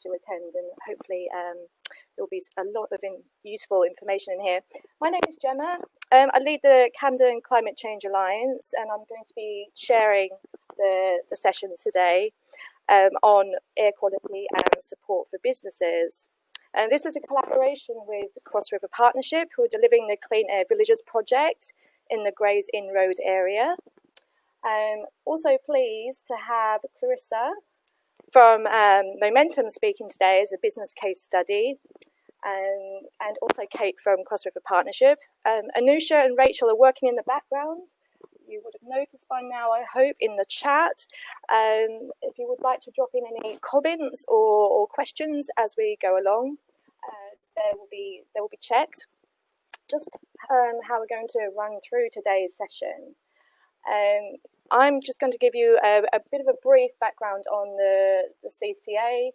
to attend, and hopefully there'll be a lot of useful information in here. My name is Gemma. I lead the Camden Climate Change Alliance, and I'm going to be sharing the session today on air quality and support for businesses. And this is a collaboration with the Cross River Partnership, who are delivering the Clean Air Villages project in the Grays Inn Road area. Also pleased to have Clarissa from Momentum speaking today as a business case study, and also Kate from Cross River Partnership. Anusha and Rachel are working in the background. You would have noticed by now, I hope, in the chat. If you would like to drop in any comments or questions as we go along, they will be checked. Just how we're going to run through today's session. I'm just going to give you a bit of a brief background on the CCA,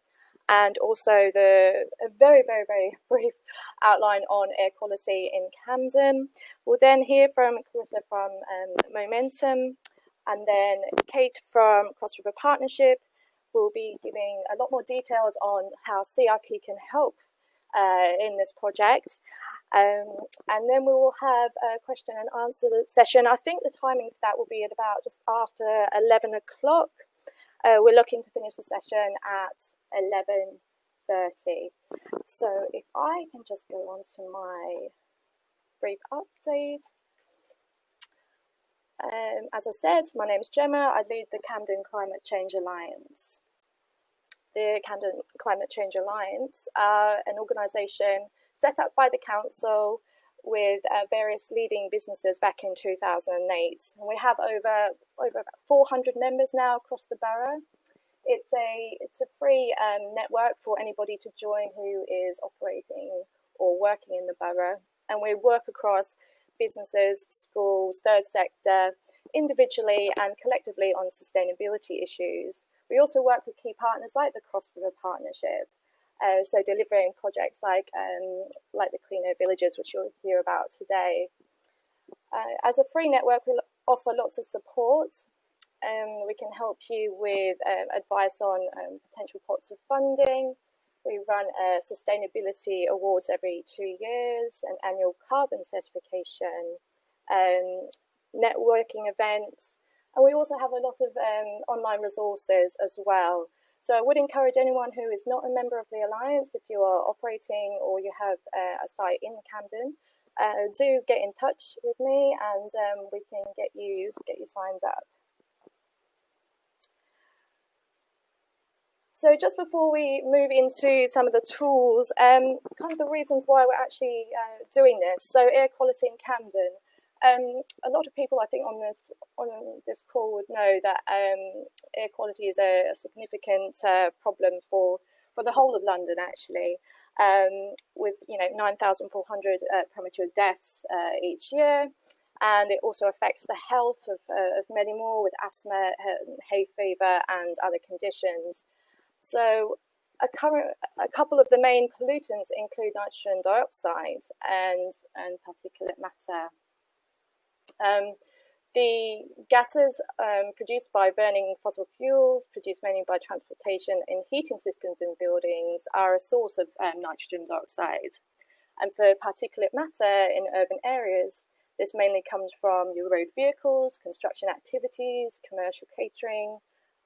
and also a very, very, very brief outline on air quality in Camden. We'll then hear from Clarissa from Momentum, and then Kate from Cross River Partnership will be giving a lot more details on how CRP can help in this project. And then we will have a question and answer session. I think the timing for that will be at about just after 11 o'clock. We're looking to finish the session at 11:30. So if I can just go on to my brief update. As I said, my name is Gemma. I lead the Camden Climate Change Alliance. The Camden Climate Change Alliance are an organisation set up by the council with various leading businesses back in 2008. And we have over about 400 members now across the borough. It's a free network for anybody to join who is operating or working in the borough. And we work across businesses, schools, third sector, individually and collectively on sustainability issues. We also work with key partners like the Cross River Partnership, so delivering projects like the Clean Air Villages, which you'll hear about today. As a free network, we offer lots of support. We can help you with advice on potential pots of funding. We run sustainability awards every 2 years, an annual carbon certification, networking events, and we also have a lot of online resources as well. So I would encourage anyone who is not a member of the Alliance, if you are operating or you have a site in Camden, do get in touch with me, and we can get you signed up. So just before we move into some of the tools, kind of the reasons why we're actually doing this. So air quality in Camden. A lot of people, I think, on this call would know that air quality is a significant problem for the whole of London, actually, with 9,400 premature deaths each year, and it also affects the health of many more with asthma, hay fever, and other conditions. So a couple of the main pollutants include nitrogen dioxide and particulate matter. The gases produced by burning fossil fuels, produced mainly by transportation and heating systems in buildings, are a source of nitrogen dioxide. And for particulate matter in urban areas, this mainly comes from your road vehicles, construction activities, commercial catering,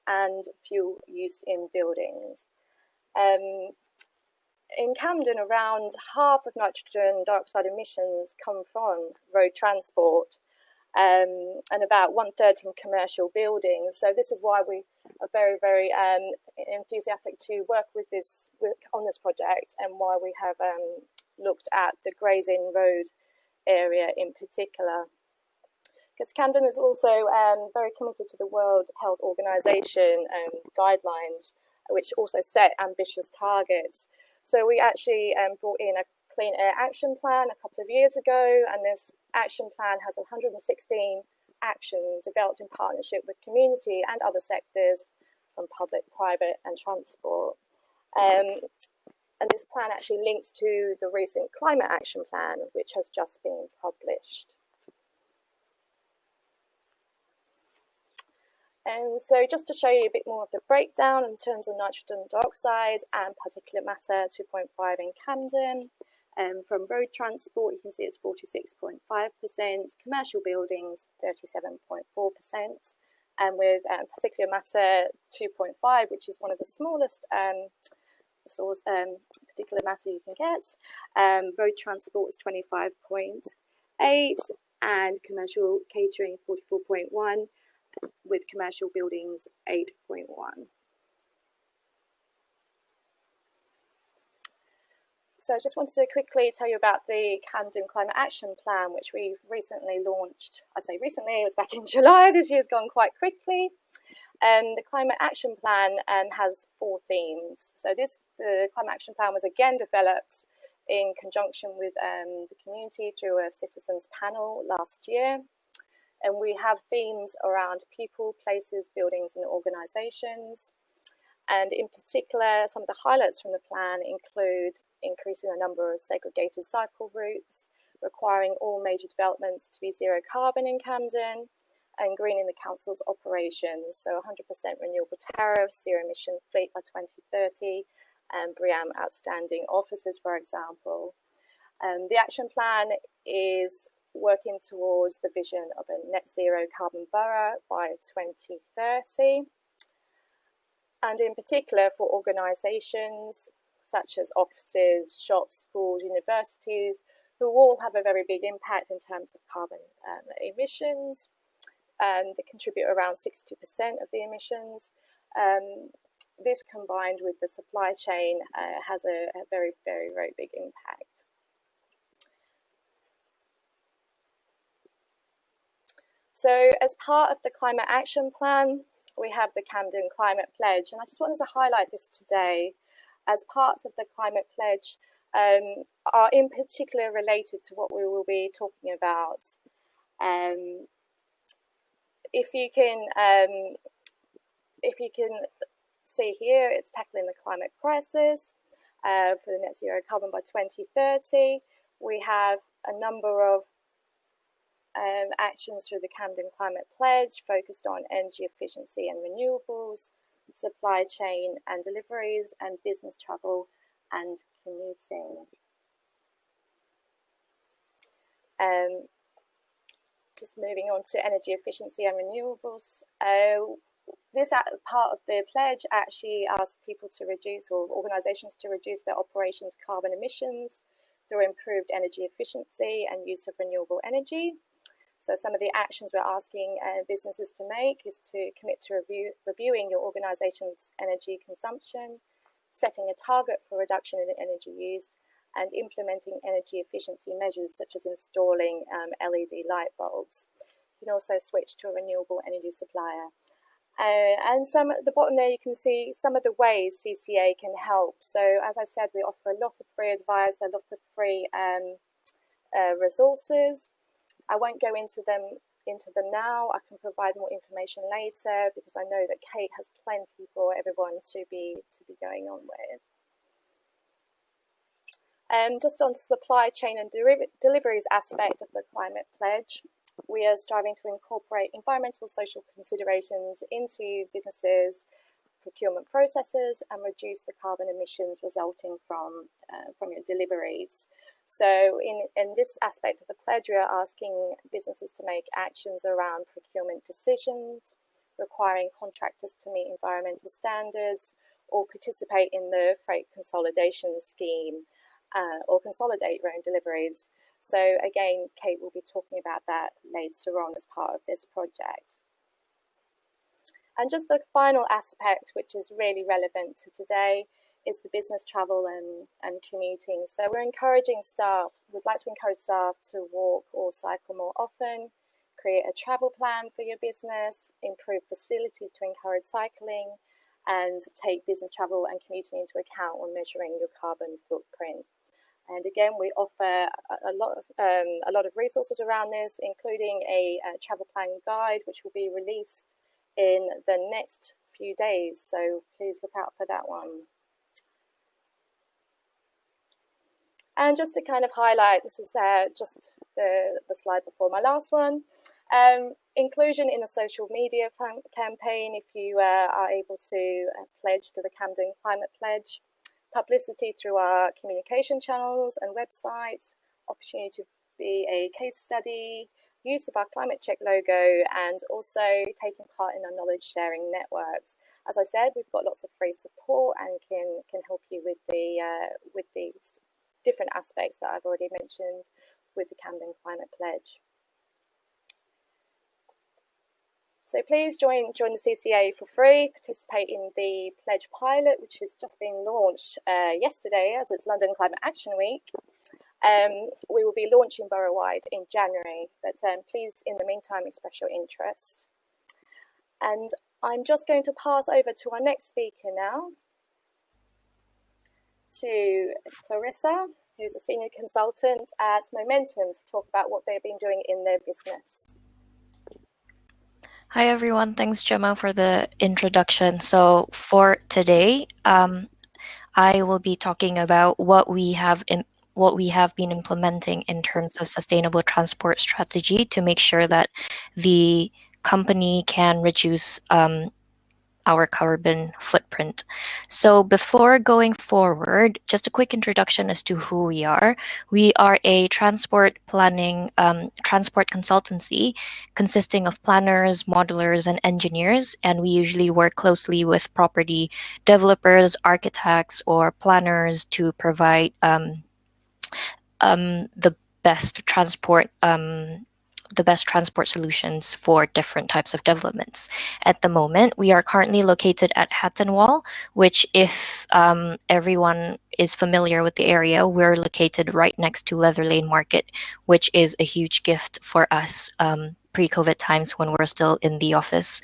and fuel use in buildings. In Camden, around half of nitrogen dioxide emissions come from road transport, and about 1/3 from commercial buildings. So this is why we are very, very enthusiastic to work on this project, and why we have looked at the Grays Inn Road area in particular. Because Camden is also very committed to the World Health Organization guidelines, which also set ambitious targets. So we actually brought in a Clean Air Action Plan a couple of years ago, and this action plan has 116 actions developed in partnership with community and other sectors from public, private and transport. And this plan actually links to the recent Climate Action Plan, which has just been published. And so just to show you a bit more of the breakdown in terms of nitrogen dioxide and particulate matter, 2.5 in Camden. From road transport, you can see it's 46.5%, commercial buildings, 37.4%, and with particulate matter 2.5, which is one of the smallest particulate matter you can get. Road transport is 25.8, and commercial catering 44.1, with commercial buildings 8.1. So I just wanted to quickly tell you about the Camden Climate Action Plan, which we recently launched. I say recently, it was back in July. This year's gone quite quickly. The Climate Action Plan has 4 themes. So the Climate Action Plan was again developed in conjunction with the community through a citizens panel last year. And we have themes around people, places, buildings and organisations. And in particular, some of the highlights from the plan include increasing the number of segregated cycle routes, requiring all major developments to be zero carbon in Camden, and greening the council's operations. So 100% renewable tariffs, zero emission fleet by 2030, and BREEAM outstanding officers, for example. The action plan is working towards the vision of a net zero carbon borough by 2030. And in particular for organisations such as offices, shops, schools, universities, who all have a very big impact in terms of carbon emissions. They contribute around 60% of the emissions. This combined with the supply chain has a very, very, very big impact. So as part of the Climate Action Plan, we have the Camden Climate Pledge, and I just wanted to highlight this today as parts of the Climate Pledge are in particular related to what we will be talking about. If you can see here, it's tackling the climate crisis for the net zero carbon by 2030. We have a number of actions through the Camden Climate Pledge focused on energy efficiency and renewables, supply chain and deliveries, and business travel and commuting. Just moving on to energy efficiency and renewables. This part of the pledge actually asks people to reduce, or organisations to reduce their operations carbon emissions through improved energy efficiency and use of renewable energy. So some of the actions we're asking businesses to make is to commit to reviewing your organisation's energy consumption, setting a target for reduction in energy use, and implementing energy efficiency measures such as installing LED light bulbs. You can also switch to a renewable energy supplier. And at the bottom there you can see some of the ways CCA can help. So as I said, we offer a lot of free advice, a lot of free resources. I won't go into them now. I can provide more information later because I know that Kate has plenty for everyone to be going on with. Just on supply chain and deliveries aspect of the Climate Pledge, we are striving to incorporate environmental social considerations into businesses' procurement processes and reduce the carbon emissions resulting from your deliveries. So in this aspect of the pledge, we are asking businesses to make actions around procurement decisions, requiring contractors to meet environmental standards, or participate in the freight consolidation scheme, or consolidate your own deliveries. So again, Kate will be talking about that later on as part of this project. And just the final aspect, which is really relevant to today, is the business travel and commuting. So we're encouraging staff, we'd like to encourage staff to walk or cycle more often, create a travel plan for your business, improve facilities to encourage cycling, and take business travel and commuting into account when measuring your carbon footprint. And again, we offer a lot of resources around this, including a travel plan guide, which will be released in the next few days. So please look out for that one. And just to kind of highlight, this is just the slide before my last one. Inclusion in a social media campaign if you are able to pledge to the Camden Climate Pledge, publicity through our communication channels and websites, opportunity to be a case study, use of our Climate Check logo, and also taking part in our knowledge sharing networks. As I said, we've got lots of free support and can help you with the different aspects that I've already mentioned with the Camden Climate Pledge. So please join the CCA for free, participate in the pledge pilot, which has just been launched yesterday as it's London Climate Action Week. We will be launching borough-wide in January, but please, in the meantime, express your interest. And I'm just going to pass over to our next speaker now, to Clarissa, who's a senior consultant at Momentum, to talk about what they've been doing in their business. Hi everyone, thanks Gemma for the introduction. So for today, I will be talking about what we have been implementing in terms of sustainable transport strategy to make sure that the company can reduce our carbon footprint. So before going forward, just a quick introduction as to who we are. We are a transport planning, transport consultancy consisting of planners, modelers, and engineers, and we usually work closely with property developers, architects, or planners to provide the best transport solutions for different types of developments. At the moment, we are currently located at Hatton Wall, which if everyone is familiar with the area, we're located right next to Leather Lane Market, which is a huge gift for us pre-COVID times when we're still in the office.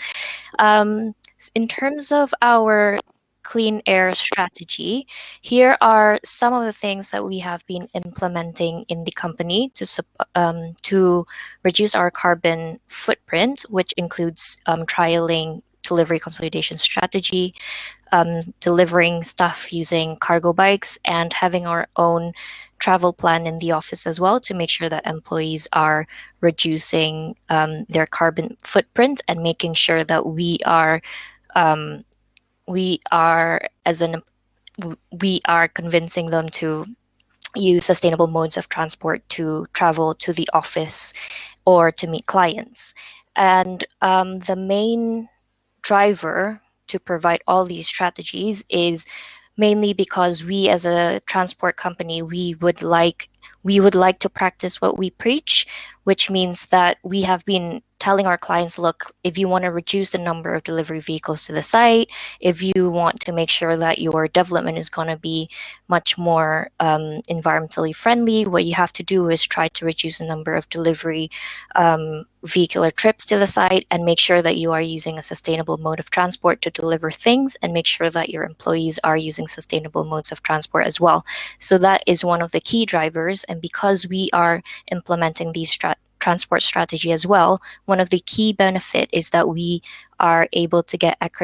In terms of our clean air strategy, here are some of the things that we have been implementing in the company to reduce our carbon footprint, which includes trialing delivery consolidation strategy, delivering stuff using cargo bikes, and having our own travel plan in the office as well to make sure that employees are reducing their carbon footprint and making sure that we are convincing them to use sustainable modes of transport to travel to the office or to meet clients. And the main driver to provide all these strategies is mainly because we as a transport company, we would like to practice what we preach, which means that we have been telling our clients, look, if you want to reduce the number of delivery vehicles to the site, if you want to make sure that your development is going to be much more environmentally friendly, what you have to do is try to reduce the number of delivery vehicular trips to the site and make sure that you are using a sustainable mode of transport to deliver things, and make sure that your employees are using sustainable modes of transport as well. So that is one of the key drivers, and because we are implementing these transport strategy as well, one of the key benefit is that we are able to get our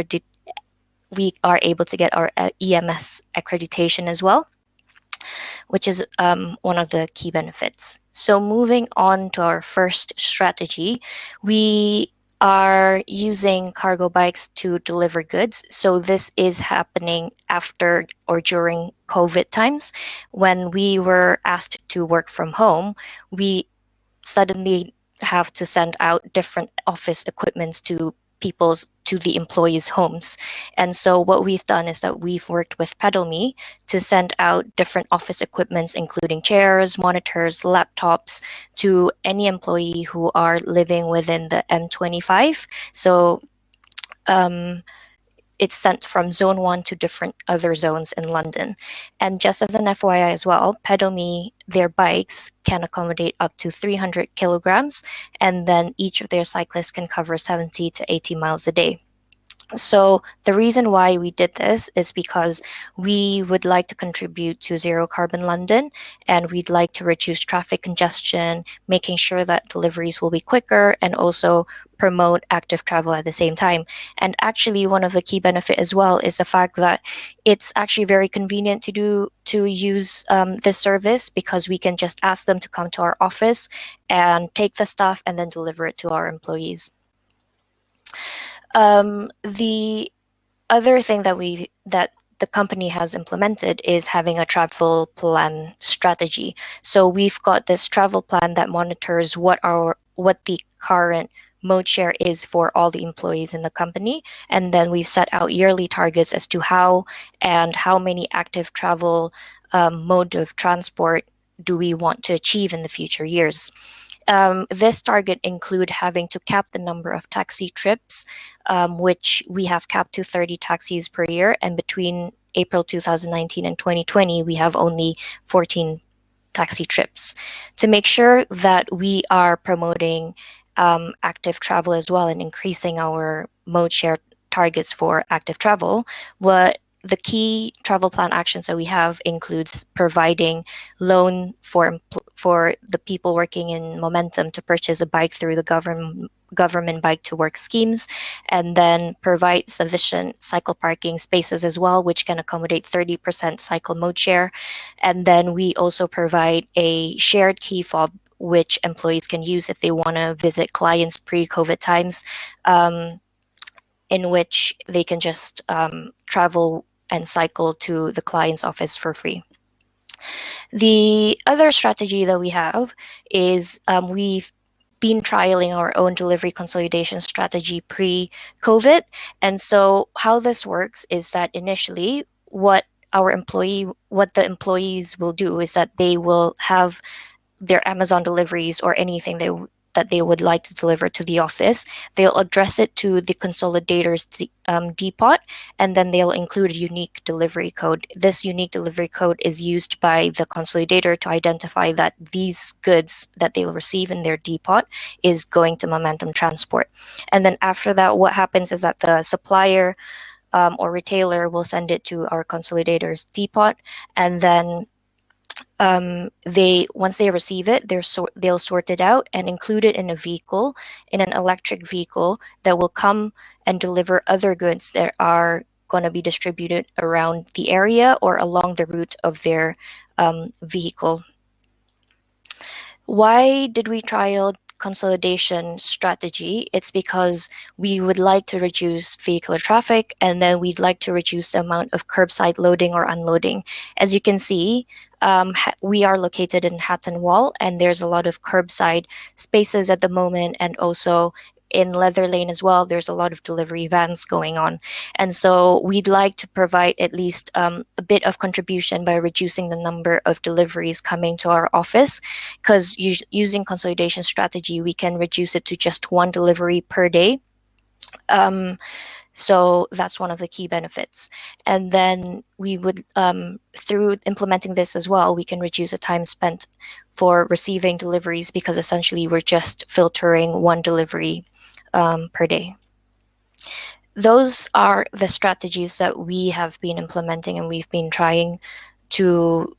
EMS accreditation as well, which is one of the key benefits. So moving on to our first strategy, we are using cargo bikes to deliver goods. So this is happening after or during COVID times. When we were asked to work from home, we suddenly have to send out different office equipments to the employees' homes. And so what we've done is that we've worked with PedalMe to send out different office equipments, including chairs, monitors, laptops, to any employee who are living within the M25. So it's sent from zone 1 to different other zones in London. And just as an FYI as well, PedalMe, their bikes can accommodate up to 300 kilograms, and then each of their cyclists can cover 70 to 80 miles a day. So the reason why we did this is because we would like to contribute to Zero Carbon London, and we'd like to reduce traffic congestion, making sure that deliveries will be quicker, and also promote active travel at the same time. And actually, one of the key benefit as well is the fact that it's actually very convenient to use this service, because we can just ask them to come to our office and take the stuff and then deliver it to our employees. The other thing that the company has implemented is having a travel plan strategy. So we've got this travel plan that monitors what the current mode share is for all the employees in the company, and then we've set out yearly targets as to how many active travel mode of transport do we want to achieve in the future years. This target include having to cap the number of taxi trips, which we have capped to 30 taxis per year. And between April 2019 and 2020, we have only 14 taxi trips. To make sure that we are promoting active travel as well and increasing our mode share targets for active travel, what the key travel plan actions that we have includes providing loan for the people working in Momentum to purchase a bike through the government bike to work schemes, and then provide sufficient cycle parking spaces as well, which can accommodate 30% cycle mode share. And then we also provide a shared key fob, which employees can use if they want to visit clients pre-COVID times, in which they can just travel and cycle to the client's office for free. The other strategy that we have is we've been trialing our own delivery consolidation strategy pre-COVID. And so how this works is that initially what the employees will do is that they will have their Amazon deliveries or anything that they would like to deliver to the office. They'll address it to the consolidator's depot, and then they'll include a unique delivery code. This unique delivery code is used by the consolidator to identify that these goods that they'll receive in their depot is going to Momentum Transport. And then after that, what happens is that the supplier or retailer will send it to our consolidator's depot, and then once they receive it, they'll sort it out and include it in an electric vehicle that will come and deliver other goods that are going to be distributed around the area or along the route of their vehicle. Why did we trial consolidation strategy? It's because we would like to reduce vehicular traffic, and then we'd like to reduce the amount of curbside loading or unloading. As you can see, we are located in Hatton Wall, and there's a lot of curbside spaces at the moment, and also in Leather Lane as well, there's a lot of delivery vans going on. And so we'd like to provide at least a bit of contribution by reducing the number of deliveries coming to our office, because using consolidation strategy, we can reduce it to just one delivery per day. So that's one of the key benefits. And then we would, through implementing this as well, we can reduce the time spent for receiving deliveries, because essentially we're just filtering one delivery per day. Those are the strategies that we have been implementing and we've been trying to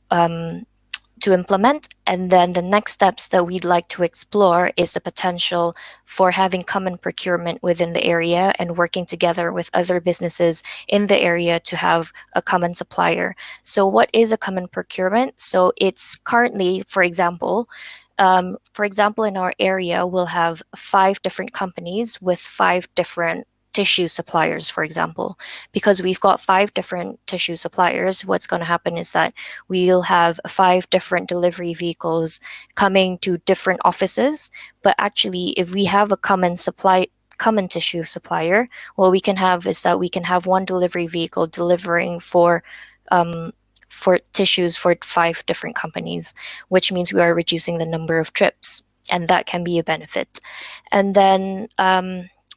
implement. And then the next steps that we'd like to explore is the potential for having common procurement within the area and working together with other businesses in the area to have a common supplier. So what is a common procurement? So it's currently, for example, in our area, we'll have 5 different companies with 5 different tissue suppliers, for example. Because we've got 5 different tissue suppliers, what's going to happen is that we'll have 5 different delivery vehicles coming to different offices. But actually, if we have a common tissue supplier, what we can have is that we can have one delivery vehicle delivering for tissues for 5 different companies, which means we are reducing the number of trips, and that can be a benefit. And then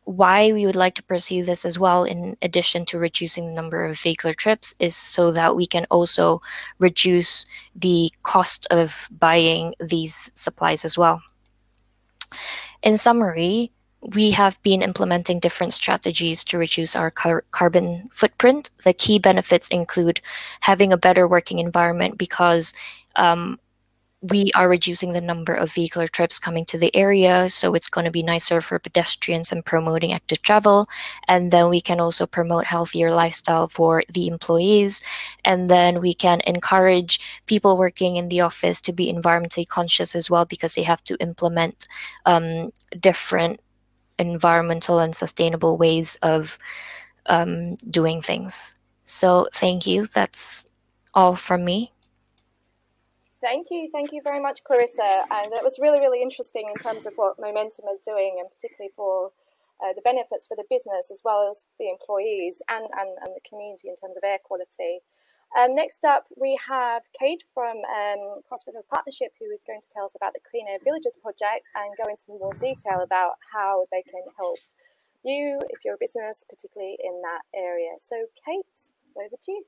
why we would like to pursue this as well, in addition to reducing the number of vehicular trips, is so that we can also reduce the cost of buying these supplies as well. In summary, we have been implementing different strategies to reduce our carbon footprint. The key benefits include having a better working environment because we are reducing the number of vehicular trips coming to the area, so it's going to be nicer for pedestrians and promoting active travel. And then we can also promote healthier lifestyle for the employees. And then we can encourage people working in the office to be environmentally conscious as well, because they have to implement different environmental and sustainable ways of doing things. So thank you. That's all from me. Thank you very much, Clarissa. And that was really, really interesting in terms of what Momentum is doing, and particularly for the benefits for the business as well as the employees and the community in terms of air quality. Next up, we have Kate from Cross River Partnership, who is going to tell us about the Clean Air Villages project and go into more detail about how they can help you if you're a business, particularly in that area. So Kate, over to you.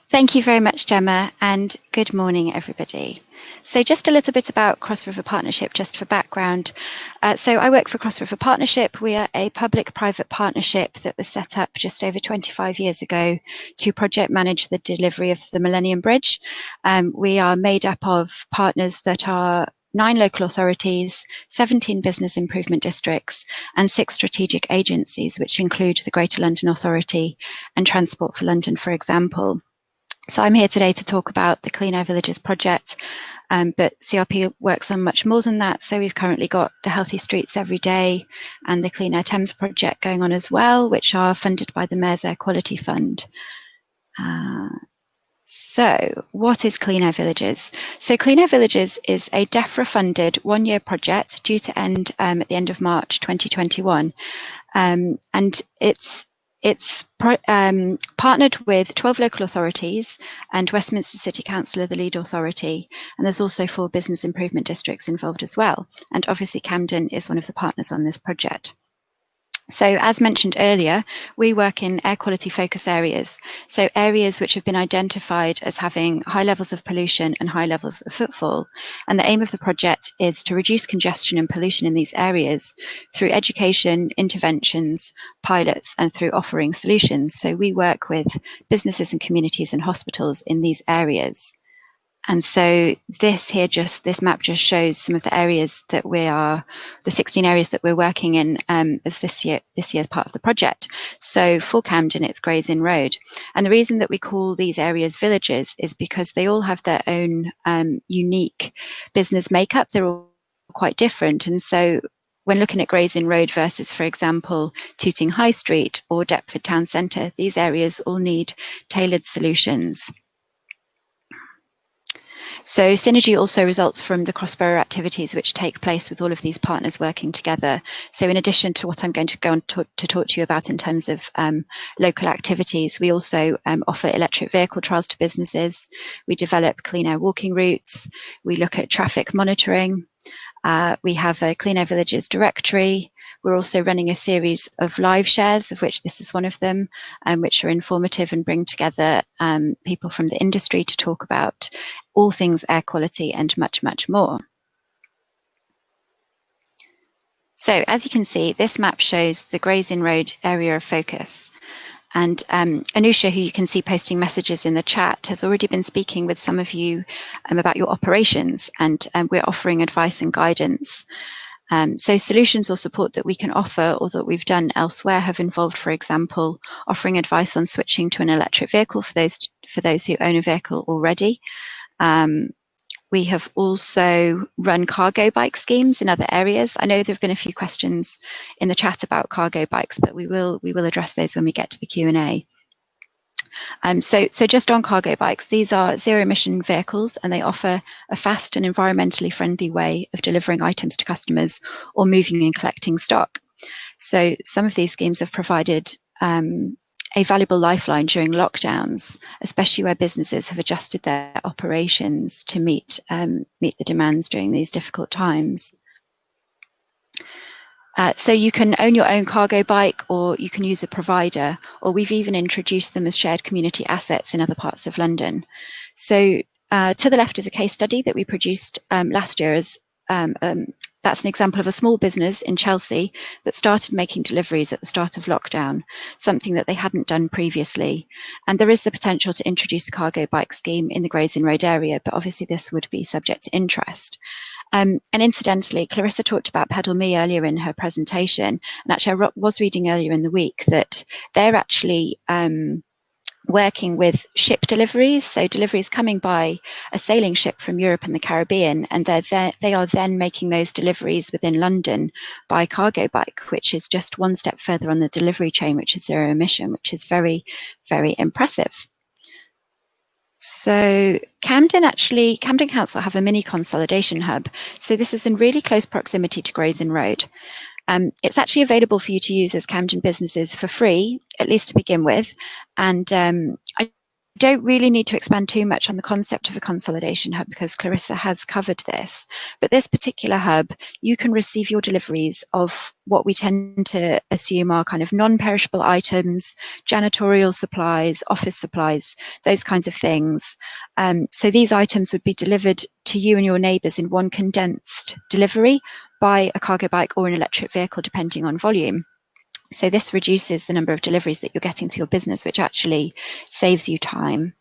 Thank you very much, Gemma, and good morning, everybody. So just a little bit about Cross River Partnership, just for background. So I work for Cross River Partnership. We are a public-private partnership that was set up just over 25 years ago to project manage the delivery of the Millennium Bridge. We are made up of partners that are 9 local authorities, 17 business improvement districts, and 6 strategic agencies, which include the Greater London Authority and Transport for London, for example. So I'm here today to talk about the Clean Air Villages project, but CRP works on much more than that. So we've currently got the Healthy Streets Every Day and the Clean Air Thames project going on as well, which are funded by the Mayor's Air Quality Fund. So what is Clean Air Villages? So Clean Air Villages is a Defra-funded one-year project due to end at the end of March 2021. And it's partnered with 12 local authorities, and Westminster City Council are the lead authority. And there's also 4 business improvement districts involved as well. And obviously Camden is one of the partners on this project. So as mentioned earlier, we work in air quality focus areas. So areas which have been identified as having high levels of pollution and high levels of footfall. And the aim of the project is to reduce congestion and pollution in these areas through education, interventions, pilots, and through offering solutions. So we work with businesses and communities and hospitals in these areas. And so this map just shows some of the areas that the 16 areas that we're working in as this year's part of the project. So for Camden, it's Gray's Inn Road. And the reason that we call these areas villages is because they all have their own unique business makeup. They're all quite different. And so when looking at Gray's Inn Road versus, for example, Tooting High Street or Deptford Town Centre, these areas all need tailored solutions. So synergy also results from the cross-borough activities which take place with all of these partners working together. So in addition to what I'm going to go on to talk to you about in terms of local activities, we also offer electric vehicle trials to businesses. We develop clean air walking routes. We look at traffic monitoring. We have a Clean Air Villages directory. We're also running a series of live shares, of which this is one of them, which are informative and bring together people from the industry to talk about all things air quality and much, much more. So as you can see, this map shows the Gray's Inn Road area of focus. And Anusha, who you can see posting messages in the chat, has already been speaking with some of you about your operations, and we're offering advice and guidance. So solutions or support that we can offer or that we've done elsewhere have involved, for example, offering advice on switching to an electric vehicle for those who own a vehicle already. We have also run cargo bike schemes in other areas. I know there have been a few questions in the chat about cargo bikes, but we will address those when we get to the Q&A. So just on cargo bikes, these are zero-emission vehicles, and they offer a fast and environmentally friendly way of delivering items to customers or moving and collecting stock. So some of these schemes have provided a valuable lifeline during lockdowns, especially where businesses have adjusted their operations to meet the demands during these difficult times. So you can own your own cargo bike, or you can use a provider, or we've even introduced them as shared community assets in other parts of London. So to the left is a case study that we produced last year as That's an example of a small business in Chelsea that started making deliveries at the start of lockdown, something that they hadn't done previously. And there is the potential to introduce a cargo bike scheme in the Gray's Inn Road area, but obviously this would be subject to interest. And incidentally, Clarissa talked about Pedal Me earlier in her presentation, and actually I was reading earlier in the week that they're actually working with ship deliveries, so deliveries coming by a sailing ship from Europe and the Caribbean, and they are then making those deliveries within London by cargo bike, which is just one step further on the delivery chain, which is zero emission, which is very, very impressive. So Camden Council have a mini consolidation hub. So this is in really close proximity to Gray's Inn Road. It's actually available for you to use as Camden businesses for free, at least to begin with. And I don't really need to expand too much on the concept of a consolidation hub because Clarissa has covered this. But this particular hub, you can receive your deliveries of what we tend to assume are kind of non-perishable items, janitorial supplies, office supplies, those kinds of things. So these items would be delivered to you and your neighbours in one condensed delivery by a cargo bike or an electric vehicle, depending on volume. So this reduces the number of deliveries that you're getting to your business, which actually saves you time.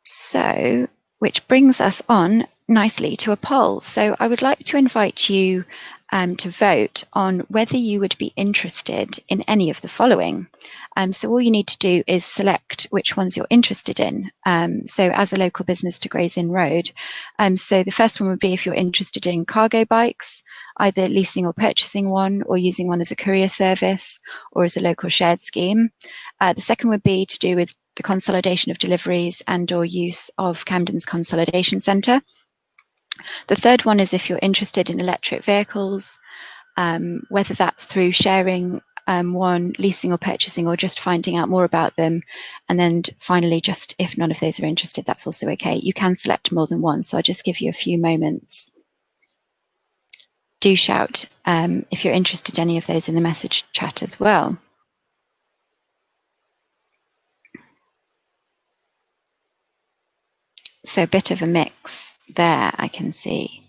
So, which brings us on nicely to a poll. So I would like to invite you to vote on whether you would be interested in any of the following. So all you need to do is select which ones you're interested in. So as a local business to Gray's Inn Road. So the first one would be if you're interested in cargo bikes, either leasing or purchasing one, or using one as a courier service, or as a local shared scheme. The second would be to do with the consolidation of deliveries and or use of Camden's Consolidation Centre. The third one is if you're interested in electric vehicles, whether that's through sharing one, leasing or purchasing, or just finding out more about them. And then finally, just if none of those are interested, that's also okay. You can select more than one, so I'll just give you a few moments. Do shout if you're interested in any of those in the message chat as well. So a bit of a mix there, I can see.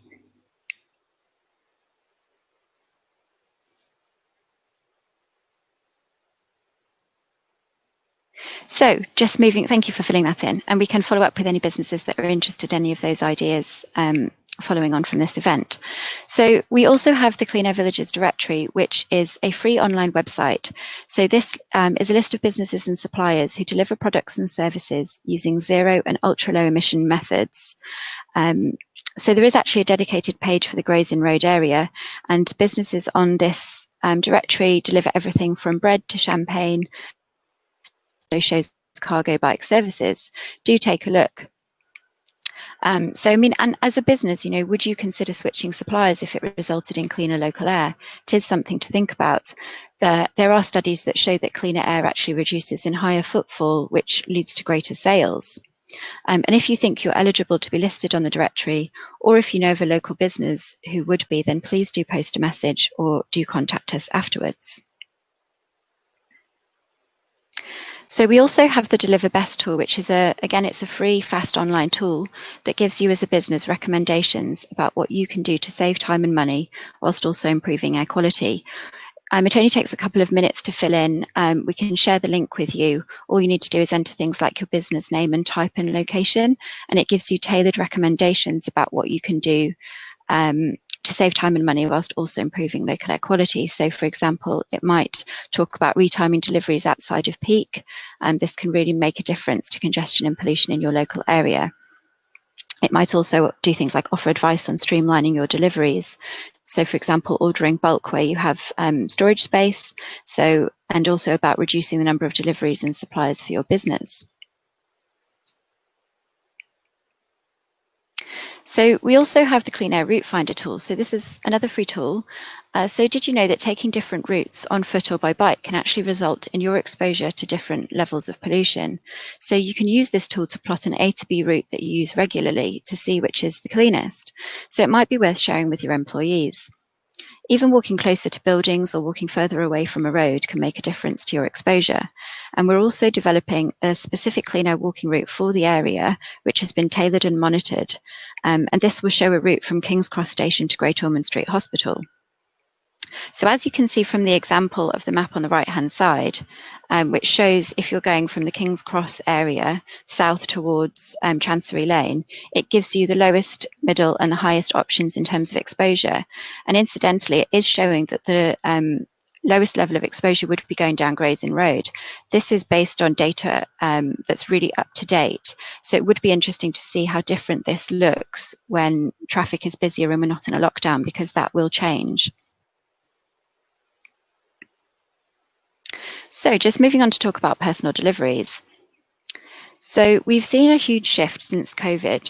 So just moving, thank you for filling that in, and we can follow up with any businesses that are interested in any of those ideas following on from this event. So we also have the Clean Air Villages directory, which is a free online website. So this is a list of businesses and suppliers who deliver products and services using zero and ultra low emission methods. So there is actually a dedicated page for the Gray's Inn Road area, and businesses on this directory deliver everything from bread to champagne, shows cargo bike services. Do take a look. So I mean, and as a business, you know, would you consider switching suppliers if it resulted in cleaner local air? It is something to think about. There are studies that show that cleaner air actually reduces in higher footfall, which leads to greater sales. And if you think you're eligible to be listed on the directory, or if you know of a local business who would be, then please do post a message or do contact us afterwards. So we also have the Deliver Best tool, which is again, it's a free, fast online tool that gives you as a business recommendations about what you can do to save time and money whilst also improving air quality. It only takes a couple of minutes to fill in. We can share the link with you. All you need to do is enter things like your business name and type in location, and it gives you tailored recommendations about what you can do to save time and money whilst also improving local air quality. So for example, it might talk about retiming deliveries outside of peak, and this can really make a difference to congestion and pollution in your local area. It might also do things like offer advice on streamlining your deliveries. So for example, ordering bulk where you have storage space, and also about reducing the number of deliveries and suppliers for your business. So we also have the Clean Air Route Finder tool. So this is another free tool. So did you know that taking different routes on foot or by bike can actually result in your exposure to different levels of pollution? So you can use this tool to plot an A to B route that you use regularly to see which is the cleanest. So it might be worth sharing with your employees. even walking closer to buildings or walking further away from a road can make a difference to your exposure. And we're also developing a specific clean air walking route for the area, which has been tailored and monitored. And this will show a route from King's Cross Station to Great Ormond Street Hospital. So as you can see from the example of the map on the right-hand side, which shows if you're going from the King's Cross area south towards Chancery Lane, it gives you the lowest, middle and the highest options in terms of exposure. And incidentally, it is showing that the lowest level of exposure would be going down Gray's Inn Road. This is based on data that's really up to date. So it would be interesting to see how different this looks when traffic is busier and we're not in a lockdown, because that will change. So just moving on to talk about personal deliveries. So we've seen a huge shift since COVID,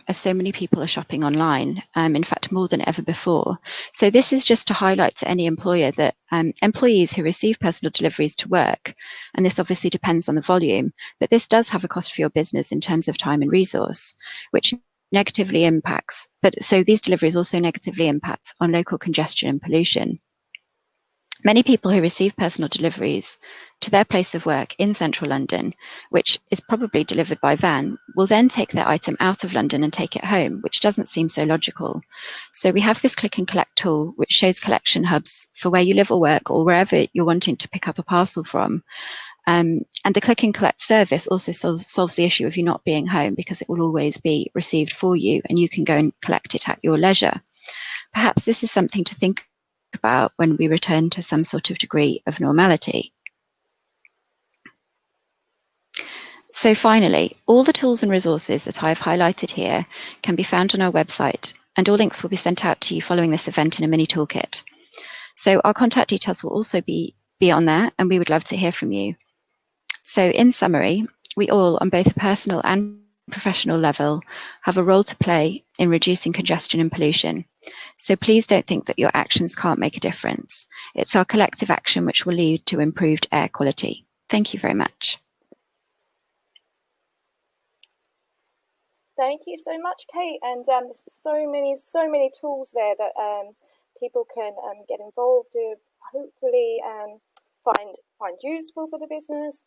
as so many people are shopping online, in fact, more than ever before. So this is just to highlight to any employer that employees who receive personal deliveries to work, and this obviously depends on the volume, but this does have a cost for your business in terms of time and resource, which negatively impacts, so these deliveries also negatively impact on local congestion and pollution. Many people who receive personal deliveries to their place of work in central London, which is probably delivered by van, will then take their item out of London and take it home, which doesn't seem so logical. So we have this click and collect tool, which shows collection hubs for where you live or work or wherever you're wanting to pick up a parcel from. And the click and collect service also solves the issue of you not being home, because it will always be received for you and you can go and collect it at your leisure. Perhaps this is something to think about when we return to some sort of degree of normality. So finally, all the tools and resources that I've highlighted here can be found on our website, and all links will be sent out to you following this event in a mini toolkit. So our contact details will also be on there, and we would love to hear from you. So in summary, we all, on both a personal and professional level, have a role to play in reducing congestion and pollution. So please don't think that your actions can't make a difference. It's our collective action which will lead to improved air quality. Thank you very much. Thank you so much, Kate. And there's so many tools there that people can get involved with, hopefully find useful for the business.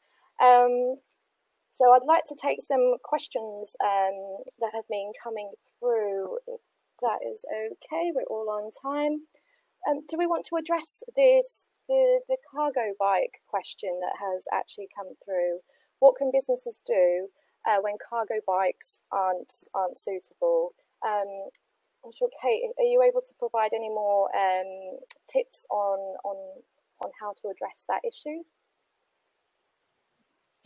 So I'd like to take some questions that have been coming through, if that is okay. We're all on time. Do we want to address the cargo bike question that has actually come through? What can businesses do when cargo bikes aren't suitable? I'm sure, Kate, are you able to provide any more tips on how to address that issue?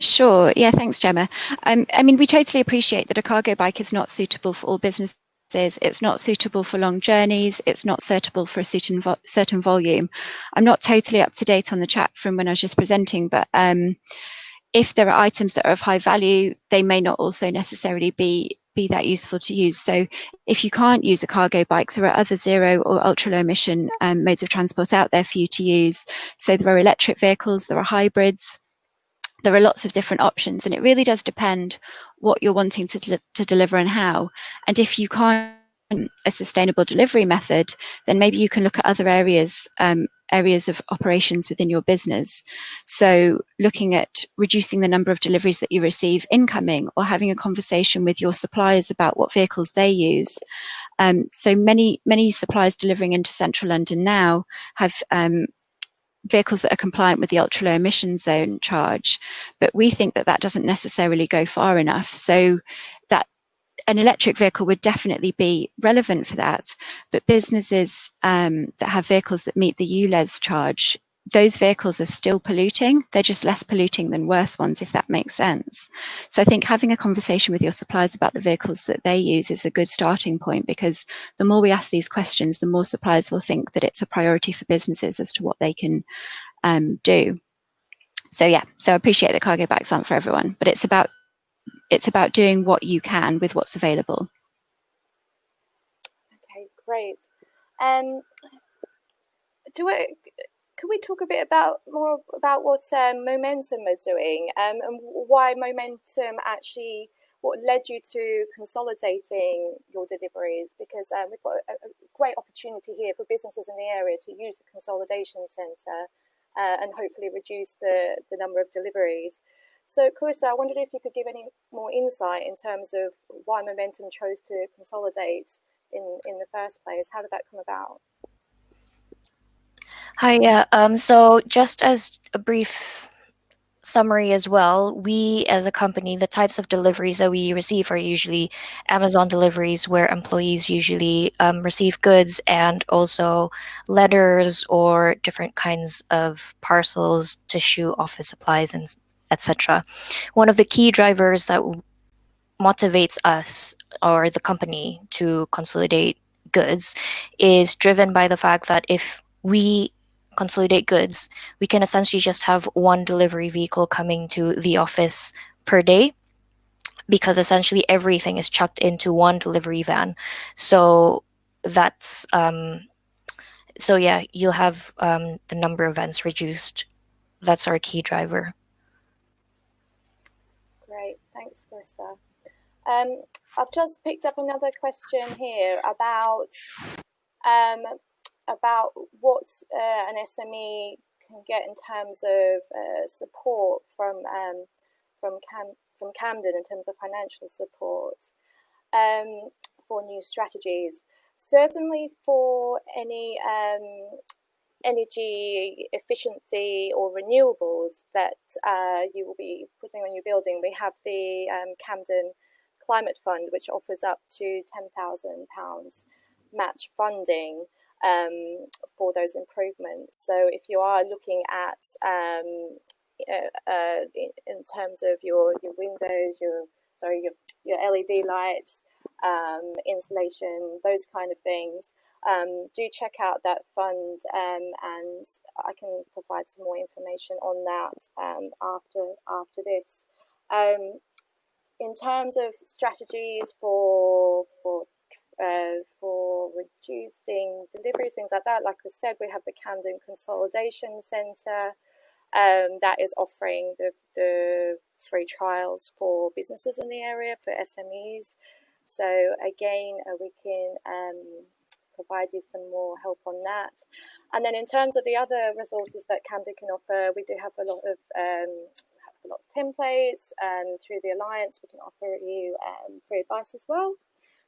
Sure. Yeah, thanks, Gemma. I mean, we totally appreciate that a cargo bike is not suitable for all businesses. It's not suitable for long journeys. It's not suitable for a certain volume. I'm not totally up to date on the chat from when I was just presenting, but if there are items that are of high value, they may not also necessarily be that useful to use. So if you can't use a cargo bike, there are other zero or ultra low emission modes of transport out there for you to use. So there are electric vehicles, there are hybrids. There are lots of different options, and it really does depend what you're wanting to deliver and how. And if you can't a sustainable delivery method, then maybe you can look at other areas of operations within your business. So looking at reducing the number of deliveries that you receive incoming, or having a conversation with your suppliers about what vehicles they use. So many suppliers delivering into central London now have vehicles that are compliant with the ultra low emission zone charge, but we think that that doesn't necessarily go far enough. So that an electric vehicle would definitely be relevant for that, but businesses that have vehicles that meet the ULEZ charge, those vehicles are still polluting. They're just less polluting than worse ones, if that makes sense. So I think having a conversation with your suppliers about the vehicles that they use is a good starting point, because the more we ask these questions, the more suppliers will think that it's a priority for businesses as to what they can do. So yeah, so I appreciate that cargo bikes aren't for everyone, but it's about doing what you can with what's available. Okay, great. Can we talk a bit more about what Momentum are doing, and why Momentum actually, what led you to consolidating your deliveries? Because we've got a great opportunity here for businesses in the area to use the consolidation centre and hopefully reduce the number of deliveries. So Clarissa, I wondered if you could give any more insight in terms of why Momentum chose to consolidate in the first place. How did that come about? Hi, yeah. So just as a brief summary as well, we as a company, the types of deliveries that we receive are usually Amazon deliveries, where employees usually receive goods and also letters or different kinds of parcels, tissue, office supplies, and etc. One of the key drivers that motivates us or the company to consolidate goods is driven by the fact that if we consolidate goods, we can essentially just have one delivery vehicle coming to the office per day, because essentially everything is chucked into one delivery van. So that's so yeah, you'll have the number of vans reduced. That's our key driver. Great, thanks, Clarissa. I've just picked up another question here about what an SME can get in terms of support from Camden in terms of financial support for new strategies. Certainly for any energy efficiency or renewables that you will be putting on your building, we have the Camden Climate Fund, which offers up to £10,000 match funding for those improvements. So if you are looking at in terms of your windows, your LED lights, insulation, those kind of things, do check out that fund, and I can provide some more information on that after this. In terms of strategies for reducing deliveries, things like that, like I said, we have the Camden Consolidation Centre that is offering the free trials for businesses in the area, for SMEs. So again, we can provide you some more help on that. And then in terms of the other resources that Camden can offer, we do have a lot of templates, and through the Alliance we can offer you free advice as well.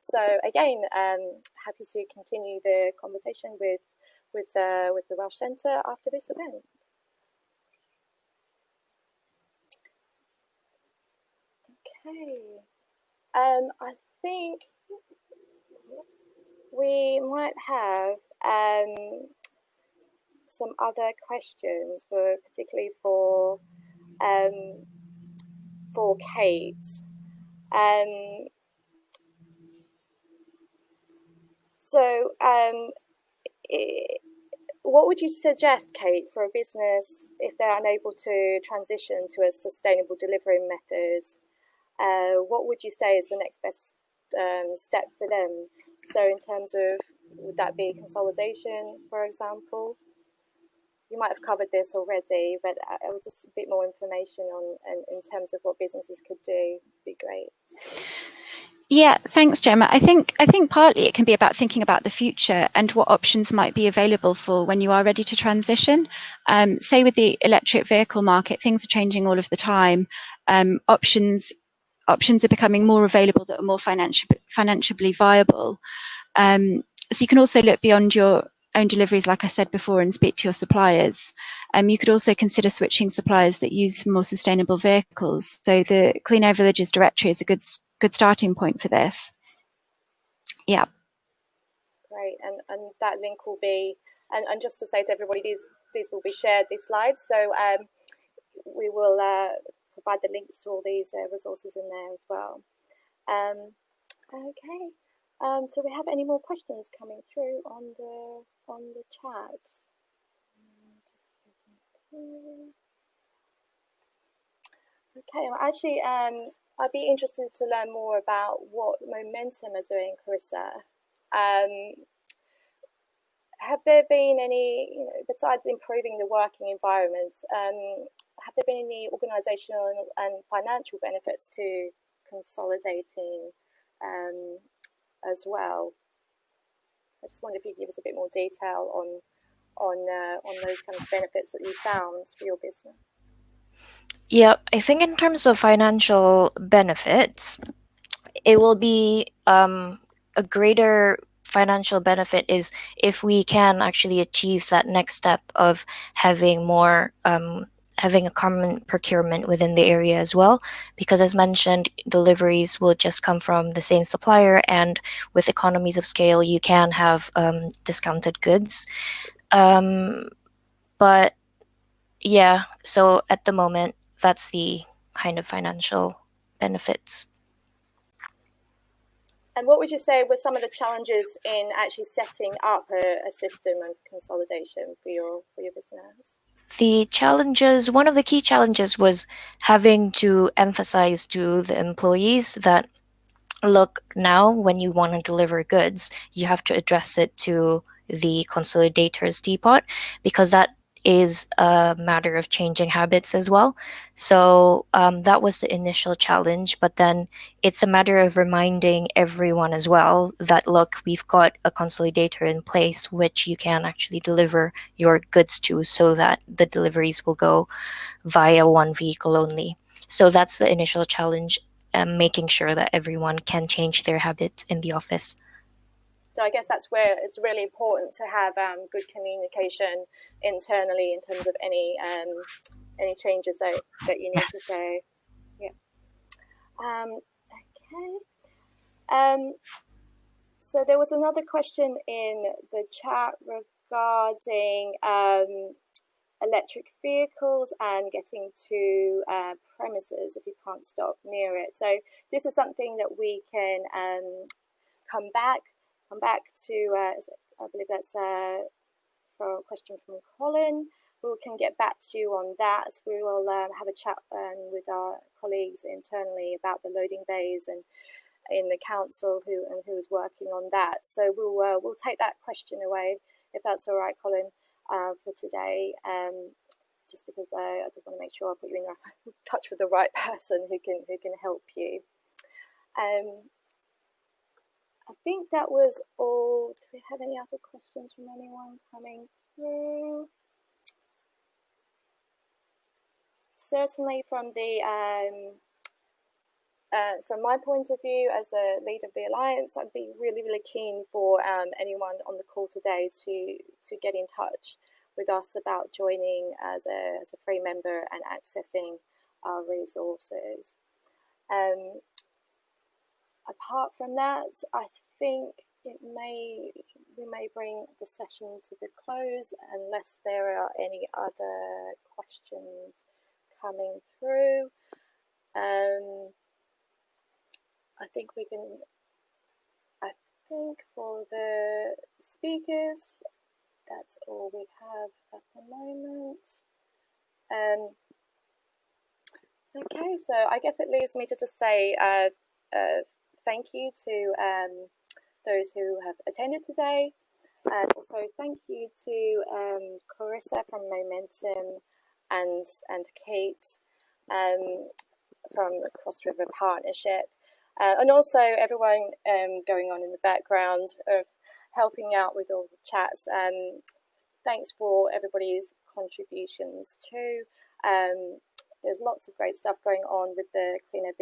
So again, happy to continue the conversation with the Welsh Centre after this event. Okay, I think we might have some other questions, particularly for Kate. What would you suggest, Kate, for a business if they're unable to transition to a sustainable delivery method? What would you say is the next best step for them? So in terms of, would that be consolidation, for example? You might have covered this already, but just a bit more information on in terms of what businesses could do would be great. Yeah, thanks, Gemma. I think partly it can be about thinking about the future and what options might be available for when you are ready to transition. Say with the electric vehicle market, things are changing all of the time. Options are becoming more available that are more financially viable. So you can also look beyond your own deliveries, like I said before, and speak to your suppliers. You could also consider switching suppliers that use more sustainable vehicles. So the Clean Air Villages directory is a good starting point for this. Yeah. Great, and that link will be, and just to say to everybody, these will be shared, these slides. So we will provide the links to all these resources in there as well. Okay. Do we have any more questions coming through on the chat? Okay. Well, actually, I'd be interested to learn more about what Momentum are doing, Clarissa. Have there been any, besides improving the working environments, have there been any organisational and financial benefits to consolidating as well? I just wonder if you could give us a bit more detail on those kind of benefits that you found for your business. Yeah, I think in terms of financial benefits, it will be a greater financial benefit is if we can actually achieve that next step of having more having a common procurement within the area as well, because as mentioned, deliveries will just come from the same supplier, and with economies of scale you can have discounted goods. But yeah, so at the moment that's the kind of financial benefits. And what would you say were some of the challenges in actually setting up a system of consolidation for your business? The challenges, one of the key challenges was having to emphasize to the employees that, look, now when you want to deliver goods, you have to address it to the consolidator's depot, because that is a matter of changing habits as well. So that was the initial challenge, but then it's a matter of reminding everyone as well that, look, we've got a consolidator in place which you can actually deliver your goods to, so that the deliveries will go via one vehicle only. So that's the initial challenge, making sure that everyone can change their habits in the office. So I guess that's where it's really important to have good communication internally in terms of any changes that you need to say. Yeah. Okay. So there was another question in the chat regarding electric vehicles and getting to premises if you can't stop near it. So this is something that we can come back to. I believe that's for a question from Colin. We can get back to you on that. We will have a chat with our colleagues internally about the loading bays and in the council who is working on that. So we'll take that question away if that's all right, Colin, for today. Just because I just want to make sure I put you in touch with the right person who can help you. I think that was all. Do we have any other questions from anyone coming through? Certainly from from my point of view as the leader of the Alliance, I'd be really keen for anyone on the call today to get in touch with us about joining as a free member and accessing our resources. Apart from that, I think we may bring the session to the close unless there are any other questions coming through. I think for the speakers, that's all we have at the moment. Okay, so I guess it leaves me to just say thank you to those who have attended today. And also thank you to Clarissa from Momentum and Kate from the Cross River Partnership. And also everyone going on in the background of helping out with all the chats. Thanks for everybody's contributions too. There's lots of great stuff going on with the Clean Air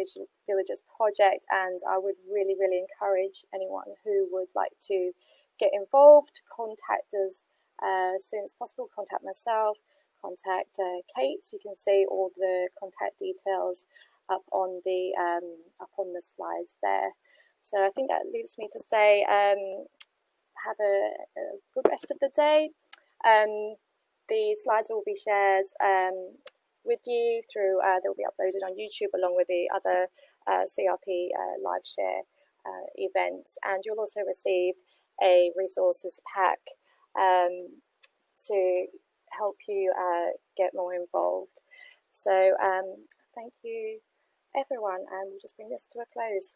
Villages project, and I would really encourage anyone who would like to get involved, contact us as soon as possible. Contact myself, contact Kate. You can see all the contact details up on the slides there. So I think that leaves me to say have a good rest of the day. The slides will be shared with you through, they'll be uploaded on YouTube along with the other CRP LiveShare events, and you'll also receive a resources pack to help you get more involved. So thank you everyone, and we'll just bring this to a close.